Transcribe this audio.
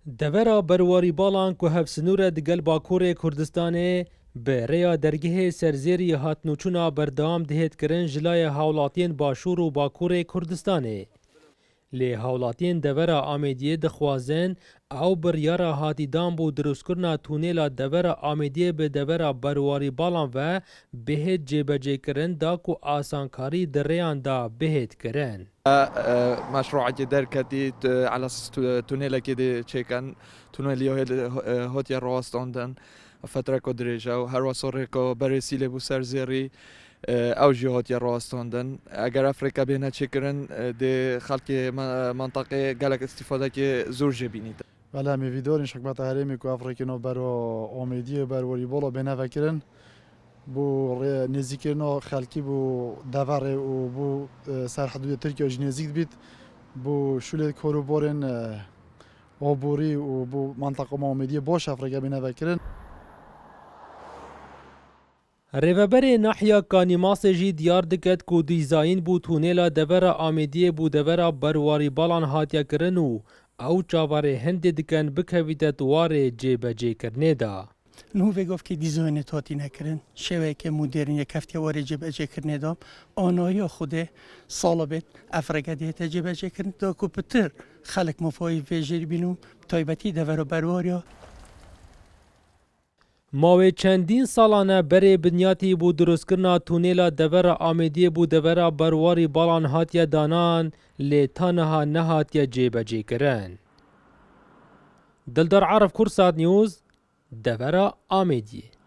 Devera berwarî balan ku hevsînûre di gel Bakurê Kurdistanê bi rêya dergehê serzêrî hatnûçûna berdewam dihêt kirin ji layê hawlatiyên Başûr û Bakurê Kurdistanê. Lê hawlatiyên devera Amêdiyê dixwazin ew biryara hatîdan bû dirûskirina tûnêla devera Amêdiyê bi devera berwarî balan ve bihêt cêbecêkirin da ku asankarî di rêyan da bihêt kirin. مشروعك دركتي على اساس تونيلا كده تشيكن تونيلي هوتيا رواستوندن فتره كودريجا و هر وسوريكو برسيله بو سرزيري او جي هوتيا رواستوندن اگر افريقيا بينا تشكرن دي خلق منطقه قالك استفاده كي زور جبينيت بله می ویدور شکمت هرمی کو افریقینو برو امیدی بر والیبال بنا فکرن بو نزدیکرنا خلکی بو دواره و بو سرحدود ترکیه نزدیک بید بو شوله کوروبورن آبوری و بو منطقه امیدی باش افریقا بنا فکرن Rêveberê Nahya Kanîmasê jî diyar diket ku dîzayîn bû tûnêla devera Amêdiyê bû devera berwarî balan hatiye kirin û ew çavarê hindê dikin bikevîte dwarê cêbecêkirinê da. نوێ گفت دیزاین تاتی نکردن شوی که مدرن یک هفته وارد جبهه کردن دام آنها خوده سال بید افریقا دیت جبهه کردن دا کوپتر خلق مفاهی ویژری بینم تایبتی دور و برواریا ماوê çendîn salan e berê binyatî bû dirûskirina tûnêla devera Amêdiyê bû devera berwarî balan hatiye danan lê ta niha nehatiye cêbecêkirin. Dildar Arif Kursat News devera Amêdiyê.